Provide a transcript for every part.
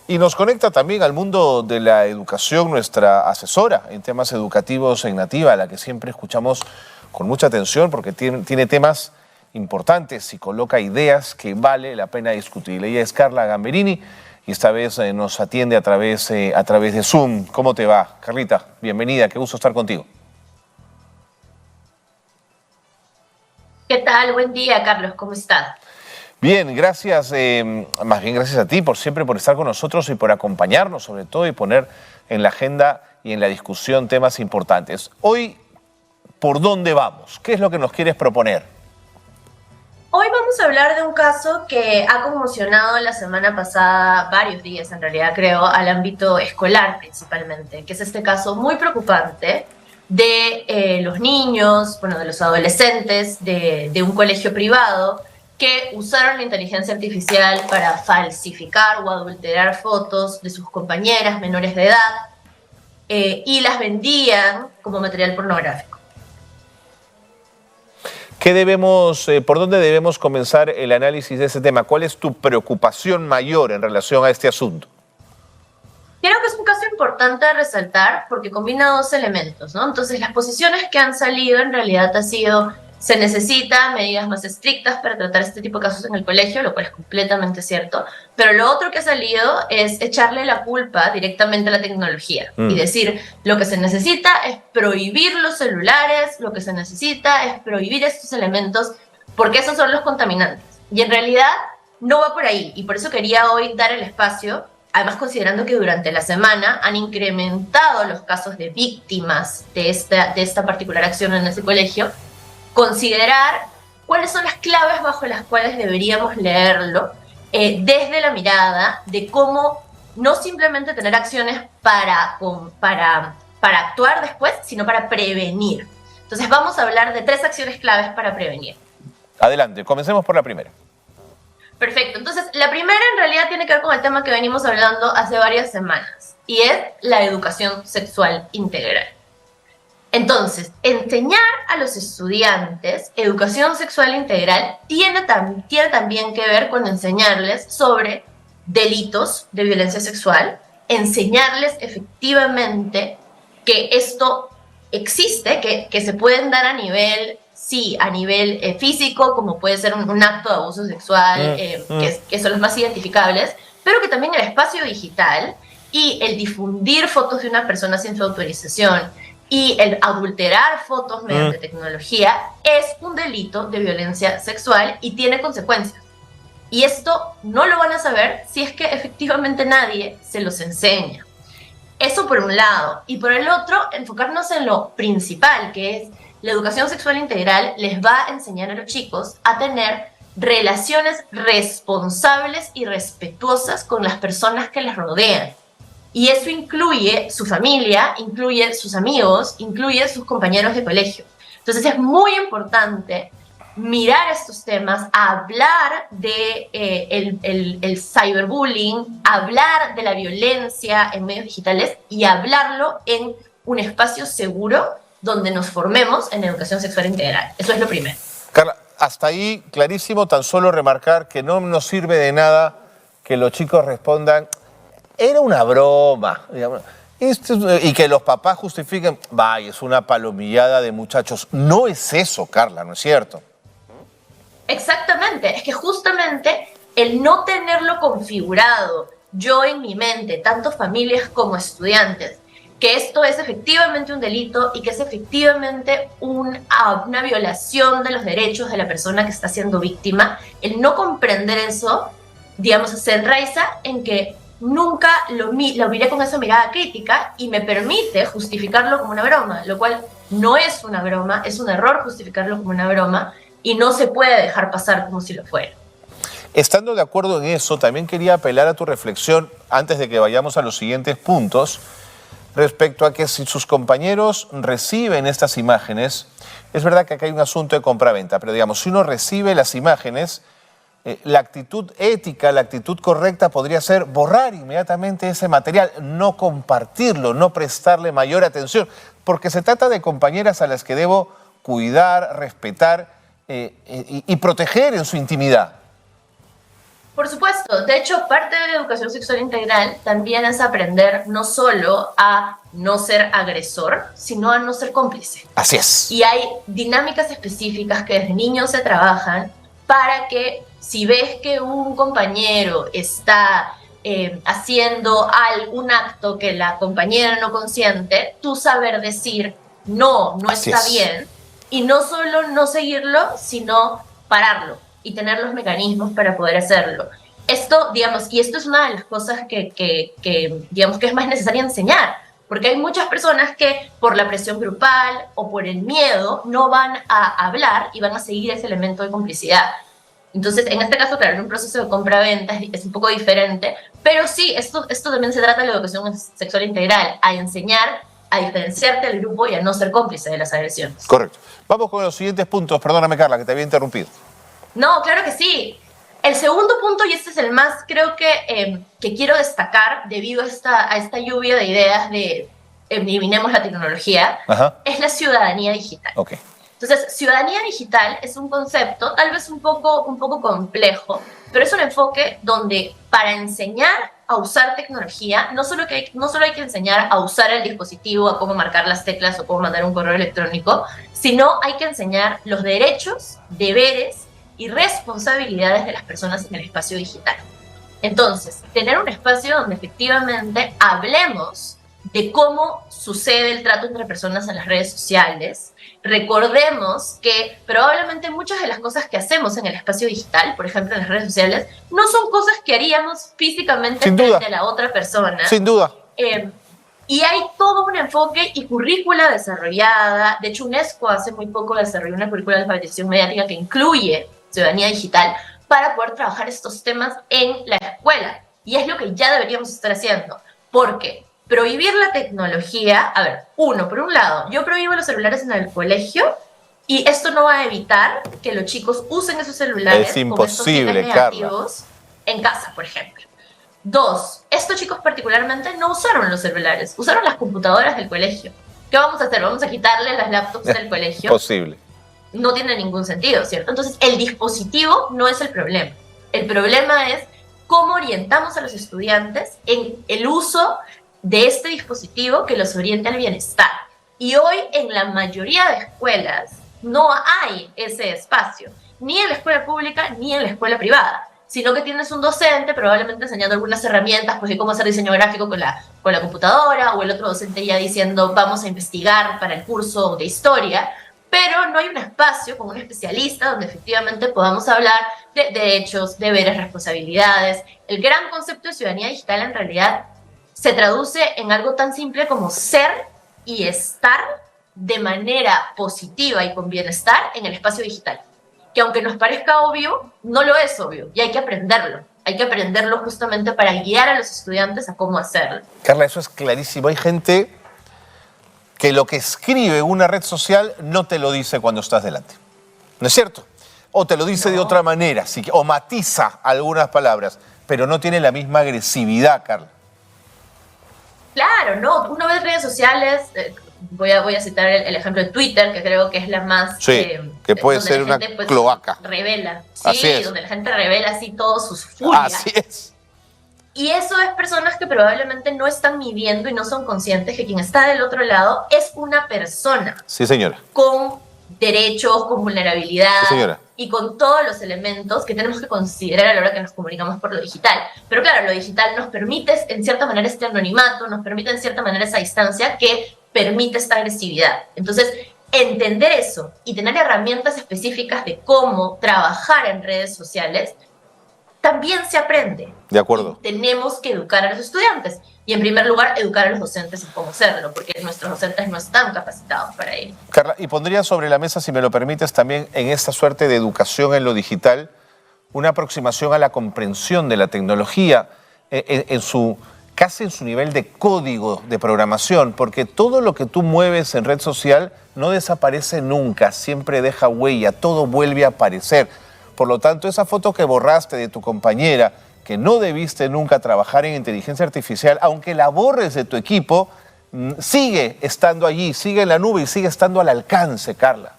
Y nos conecta también al mundo de la educación nuestra asesora en temas educativos en Nativa, a la que siempre escuchamos con mucha atención porque tiene temas importantes y coloca ideas que vale la pena discutir. Ella es Carla Gamberini y esta vez nos atiende a través de Zoom. ¿Cómo te va, Carlita? Bienvenida, qué gusto estar contigo. ¿Qué tal? Buen día, Carlos. ¿Cómo estás? Bien, gracias, más bien gracias a ti por estar con nosotros y por acompañarnos sobre todo y poner en la agenda y en la discusión temas importantes. Hoy, ¿por dónde vamos? ¿Qué es lo que nos quieres proponer? Hoy vamos a hablar de un caso que ha conmocionado la semana pasada, varios días en realidad creo, al ámbito escolar principalmente, que es este caso muy preocupante de los niños, bueno, de los adolescentes de un colegio privado que usaron la inteligencia artificial para falsificar o adulterar fotos de sus compañeras menores de edad y las vendían como material pornográfico. ¿Por dónde debemos comenzar el análisis de ese tema? ¿Cuál es tu preocupación mayor en relación a este asunto? Creo que es un caso importante de resaltar porque combina dos elementos, ¿no? Entonces, las posiciones que han salido en realidad ha sido: se necesitan medidas más estrictas para tratar este tipo de casos en el colegio, lo cual es completamente cierto, pero lo otro que ha salido es echarle la culpa directamente a la tecnología y decir, lo que se necesita es prohibir los celulares, lo que se necesita es prohibir estos elementos porque esos son los contaminantes. Y en realidad no va por ahí, y por eso quería hoy dar el espacio, además considerando que durante la semana han incrementado los casos de víctimas de esta particular acción en ese colegio, considerar cuáles son las claves bajo las cuales deberíamos leerlo desde la mirada de cómo no simplemente tener acciones para actuar después, sino para prevenir. Entonces vamos a hablar de 3 acciones claves para prevenir. Adelante, comencemos por la primera. Perfecto, entonces la primera en realidad tiene que ver con el tema que venimos hablando hace varias semanas y es la educación sexual integral. Entonces, enseñar a los estudiantes educación sexual integral tiene también que ver con enseñarles sobre delitos de violencia sexual, enseñarles efectivamente que esto existe, que se pueden dar a nivel físico, como puede ser un acto de abuso sexual, que son los más identificables, pero que también el espacio digital y el difundir fotos de una persona sin su autorización y el adulterar fotos mediante tecnología es un delito de violencia sexual y tiene consecuencias. Y esto no lo van a saber si es que efectivamente nadie se los enseña. Eso por un lado. Y por el otro, enfocarnos en lo principal, que es la educación sexual integral les va a enseñar a los chicos a tener relaciones responsables y respetuosas con las personas que les rodean. Y eso incluye su familia, incluye sus amigos, incluye sus compañeros de colegio. Entonces es muy importante mirar estos temas, hablar de el cyberbullying, hablar de la violencia en medios digitales y hablarlo en un espacio seguro donde nos formemos en educación sexual integral. Eso es lo primero. Carla, hasta ahí clarísimo, tan solo remarcar que no nos sirve de nada que los chicos respondan era una broma, digamos, y que los papás justifiquen, vaya, es una palomillada de muchachos. No es eso, Carla, ¿no es cierto? Exactamente, es que justamente el no tenerlo configurado yo en mi mente, tanto familias como estudiantes, que esto es efectivamente un delito y que es efectivamente una violación de los derechos de la persona que está siendo víctima, el no comprender eso, digamos, se enraiza en que nunca lo miré con esa mirada crítica y me permite justificarlo como una broma, lo cual no es una broma, es un error justificarlo como una broma y no se puede dejar pasar como si lo fuera. Estando de acuerdo en eso, también quería apelar a tu reflexión antes de que vayamos a los siguientes puntos respecto a que si sus compañeros reciben estas imágenes, es verdad que acá hay un asunto de compraventa, pero digamos, si uno recibe las imágenes, la actitud ética, la actitud correcta podría ser borrar inmediatamente ese material, no compartirlo, no prestarle mayor atención, porque se trata de compañeras a las que debo cuidar, respetar y proteger en su intimidad. Por supuesto, de hecho, parte de la educación sexual integral también es aprender no solo a no ser agresor, sino a no ser cómplice. Así es. Y hay dinámicas específicas que desde niños se trabajan para que si ves que un compañero está haciendo un acto que la compañera no consiente, tú saber decir no está bien, y no solo no seguirlo, sino pararlo y tener los mecanismos para poder hacerlo. Esto, digamos, y esto es una de las cosas que digamos que es más necesaria enseñar, porque hay muchas personas que por la presión grupal o por el miedo no van a hablar y van a seguir ese elemento de complicidad. Entonces, en este caso, claro, en un proceso de compra-venta es un poco diferente, pero sí, esto también se trata de la educación sexual integral, a enseñar a diferenciarte del grupo y a no ser cómplice de las agresiones. Correcto. Vamos con los siguientes puntos. Perdóname, Carla, que te había interrumpido. No, claro que sí. El segundo punto, y este es el más, creo que quiero destacar debido a esta lluvia de ideas de eliminemos la tecnología, es la ciudadanía digital. Okay. Entonces, ciudadanía digital es un concepto tal vez un poco complejo, pero es un enfoque donde para enseñar a usar tecnología, no solo hay que enseñar a usar el dispositivo, a cómo marcar las teclas o cómo mandar un correo electrónico, sino hay que enseñar los derechos, deberes y responsabilidades de las personas en el espacio digital. Entonces, tener un espacio donde efectivamente hablemos de cómo sucede el trato entre personas en las redes sociales. Recordemos que probablemente muchas de las cosas que hacemos en el espacio digital, por ejemplo en las redes sociales, no son cosas que haríamos físicamente frente a la otra persona. Sin duda. Y hay todo un enfoque y currícula desarrollada. De hecho, UNESCO hace muy poco desarrolló una currícula de alfabetización mediática que incluye ciudadanía digital para poder trabajar estos temas en la escuela. Y es lo que ya deberíamos estar haciendo. Porque prohibir la tecnología, a ver, por un lado, yo prohíbo los celulares en el colegio y esto no va a evitar que los chicos usen esos celulares con estos fines negativos en casa, por ejemplo. 2, estos chicos particularmente no usaron los celulares, usaron las computadoras del colegio. ¿Qué vamos a hacer? ¿Vamos a quitarle las laptops del colegio? Posible. No tiene ningún sentido, ¿cierto? Entonces, el dispositivo no es el problema. El problema es cómo orientamos a los estudiantes en el uso de este dispositivo que los oriente al bienestar. Y hoy en la mayoría de escuelas no hay ese espacio, ni en la escuela pública ni en la escuela privada, sino que tienes un docente probablemente enseñando algunas herramientas, pues de cómo hacer diseño gráfico con la computadora, o el otro docente ya diciendo vamos a investigar para el curso de historia, pero no hay un espacio con un especialista donde efectivamente podamos hablar de derechos, deberes, responsabilidades. El gran concepto de ciudadanía digital en realidad se traduce en algo tan simple como ser y estar de manera positiva y con bienestar en el espacio digital. Que aunque nos parezca obvio, no lo es obvio y hay que aprenderlo. Hay que aprenderlo justamente para guiar a los estudiantes a cómo hacerlo. Carla, eso es clarísimo. Hay gente que lo que escribe en una red social no te lo dice cuando estás delante. ¿No es cierto? O te lo dice de otra manera, o matiza algunas palabras, pero no tiene la misma agresividad, Carla. Claro, no. Uno ve redes sociales, voy a citar el ejemplo de Twitter, que creo que es la más... Sí, que puede ser una cloaca. Revela, así es. Donde la gente revela así todas sus furias. Así es. Y eso es personas que probablemente no están midiendo y no son conscientes que quien está del otro lado es una persona. Sí, señora. Con derechos, con vulnerabilidad, sí, señora, y con todos los elementos que tenemos que considerar a la hora que nos comunicamos por lo digital. Pero claro, lo digital nos permite en cierta manera este anonimato, nos permite en cierta manera esa distancia que permite esta agresividad. Entonces, entender eso y tener herramientas específicas de cómo trabajar en redes sociales también se aprende. De acuerdo. Y tenemos que educar a los estudiantes. Y en primer lugar, educar a los docentes en cómo hacerlo, porque nuestros docentes no están capacitados para ello. Carla, y pondría sobre la mesa, si me lo permites, también en esta suerte de educación en lo digital, una aproximación a la comprensión de la tecnología casi en su nivel de código de programación, porque todo lo que tú mueves en red social no desaparece nunca, siempre deja huella, todo vuelve a aparecer. Por lo tanto, esa foto que borraste de tu compañera, que no debiste nunca trabajar en inteligencia artificial, aunque la borres de tu equipo, sigue estando allí, sigue en la nube y sigue estando al alcance, Carla.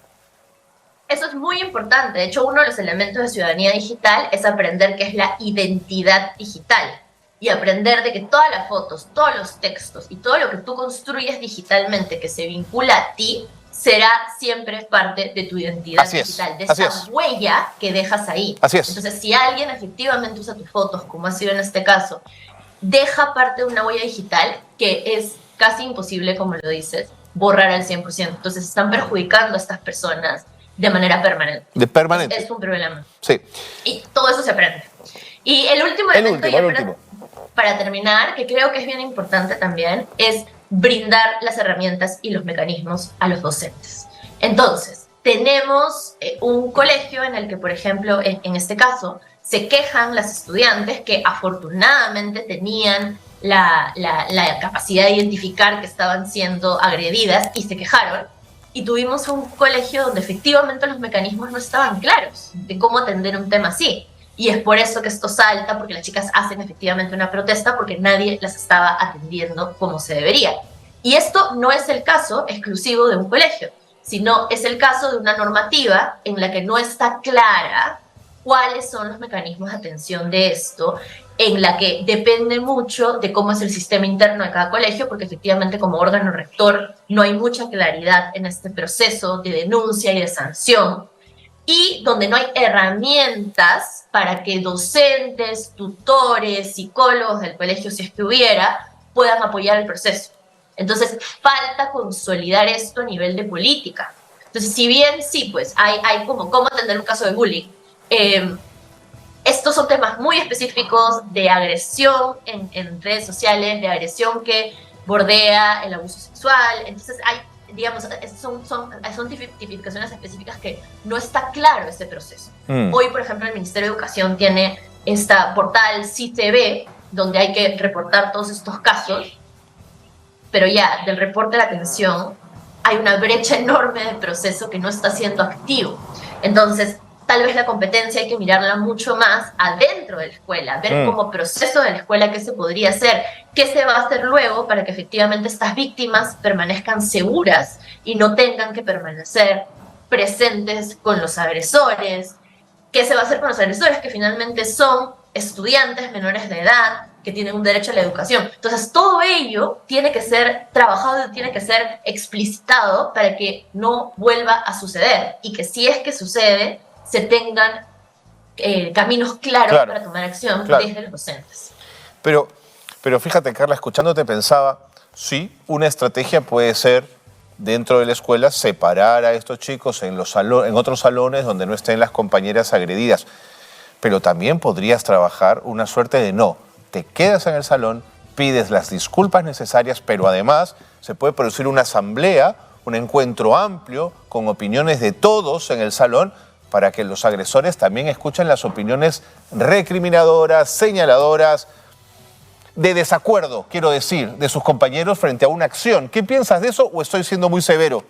Eso es muy importante. De hecho, uno de los elementos de ciudadanía digital es aprender qué es la identidad digital y aprender de que todas las fotos, todos los textos y todo lo que tú construyes digitalmente que se vincula a ti será siempre parte de tu identidad digital, de esa huella que dejas ahí. Así es. Entonces, si alguien efectivamente usa tus fotos, como ha sido en este caso, deja parte de una huella digital que es casi imposible, como lo dices, borrar al 100%. Entonces, están perjudicando a estas personas de manera permanente. Es un problema. Sí. Y todo eso se aprende. Y el último elemento, para terminar, que creo que es bien importante también, es brindar las herramientas y los mecanismos a los docentes. Entonces, tenemos un colegio en el que, por ejemplo, en este caso, se quejan las estudiantes que afortunadamente tenían la capacidad de identificar que estaban siendo agredidas y se quejaron. Y tuvimos un colegio donde efectivamente los mecanismos no estaban claros de cómo atender un tema así. Y es por eso que esto salta, porque las chicas hacen efectivamente una protesta porque nadie las estaba atendiendo como se debería. Y esto no es el caso exclusivo de un colegio, sino es el caso de una normativa en la que no está clara cuáles son los mecanismos de atención de esto, en la que depende mucho de cómo es el sistema interno de cada colegio, porque efectivamente como órgano rector no hay mucha claridad en este proceso de denuncia y de sanción, y donde no hay herramientas para que docentes, tutores, psicólogos del colegio, si es que hubiera, puedan apoyar el proceso. Entonces, falta consolidar esto a nivel de política. Entonces, si bien sí, pues hay como cómo atender un caso de bullying, estos son temas muy específicos de agresión en redes sociales, de agresión que bordea el abuso sexual. Entonces, hay, digamos, son tipificaciones específicas que no está claro ese proceso. Hoy, por ejemplo, el Ministerio de Educación tiene esta portal CITV, donde hay que reportar todos estos casos, pero ya, del reporte de la atención, hay una brecha enorme de proceso que no está siendo activo. Entonces, tal vez la competencia hay que mirarla mucho más adentro de la escuela, ver como proceso de la escuela qué se podría hacer, qué se va a hacer luego para que efectivamente estas víctimas permanezcan seguras y no tengan que permanecer presentes con los agresores, qué se va a hacer con los agresores que finalmente son estudiantes menores de edad que tienen un derecho a la educación. Entonces, todo ello tiene que ser trabajado, tiene que ser explicitado para que no vuelva a suceder y que si es que sucede, se tengan caminos claros para tomar acción desde los docentes. Pero fíjate, Carla, escuchándote pensaba, sí, una estrategia puede ser dentro de la escuela separar a estos chicos en otros salones donde no estén las compañeras agredidas. Pero también podrías trabajar una suerte de no. Te quedas en el salón, pides las disculpas necesarias, pero además se puede producir una asamblea, un encuentro amplio con opiniones de todos en el salón para que los agresores también escuchen las opiniones recriminadoras, señaladoras, de desacuerdo, quiero decir, de sus compañeros frente a una acción. ¿Qué piensas de eso o estoy siendo muy severo?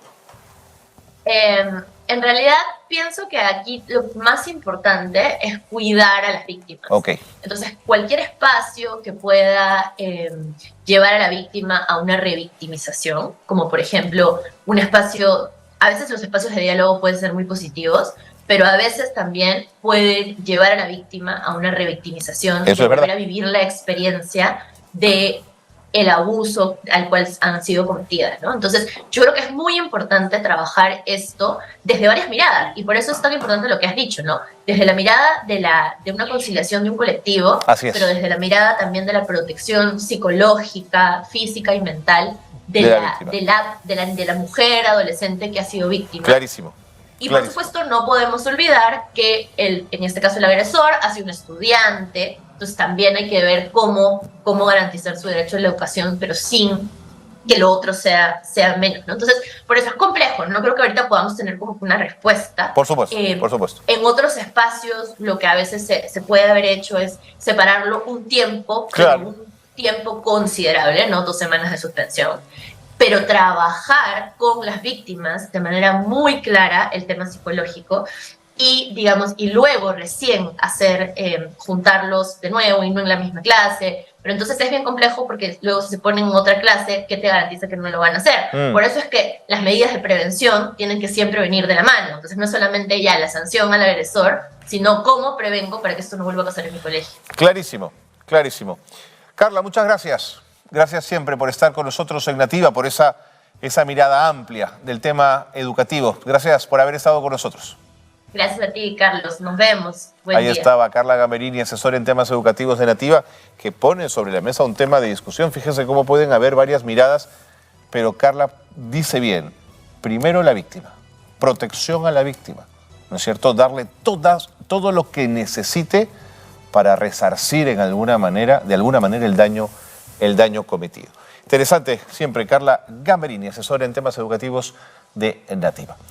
En realidad pienso que aquí lo más importante es cuidar a las víctimas. Entonces, cualquier espacio que pueda llevar a la víctima a una revictimización, como por ejemplo un espacio, a veces los espacios de diálogo pueden ser muy positivos, pero a veces también pueden llevar a la víctima a una revictimización, de volver a vivir la experiencia de el abuso al cual han sido cometidas, ¿no? Entonces, yo creo que es muy importante trabajar esto desde varias miradas, y por eso es tan importante lo que has dicho, ¿no? Desde la mirada de una conciliación de un colectivo, pero desde la mirada también de la protección psicológica, física y mental de la mujer adolescente que ha sido víctima. Clarísimo. Y por supuesto no podemos olvidar que en este caso el agresor ha sido un estudiante, entonces también hay que ver cómo garantizar su derecho a la educación, pero sin que lo otro sea menos, ¿no? Entonces, por eso es complejo, no creo que ahorita podamos tener como una respuesta. Por supuesto, por supuesto. En otros espacios lo que a veces se puede haber hecho es separarlo un tiempo, un tiempo considerable, ¿no? 2 semanas de suspensión, pero trabajar con las víctimas de manera muy clara el tema psicológico y, digamos, y luego recién hacer, juntarlos de nuevo y no en la misma clase. Pero entonces es bien complejo porque luego si se ponen en otra clase, ¿qué te garantiza que no lo van a hacer? Por eso es que las medidas de prevención tienen que siempre venir de la mano. Entonces no es solamente ya la sanción al agresor, sino cómo prevengo para que esto no vuelva a pasar en mi colegio. Clarísimo, clarísimo. Carla, muchas gracias. Gracias siempre por estar con nosotros en Nativa, por esa mirada amplia del tema educativo. Gracias por haber estado con nosotros. Gracias a ti, Carlos. Nos vemos. Buen Ahí día. estaba Carla Gamberini, asesora en temas educativos de Nativa, que pone sobre la mesa un tema de discusión. Fíjense cómo pueden haber varias miradas, pero Carla dice bien, primero la víctima, protección a la víctima, ¿no es cierto? Darle todo lo que necesite para resarcir de alguna manera el daño cometido. Interesante siempre, Carla Gamberini, asesora en temas educativos de Nativa.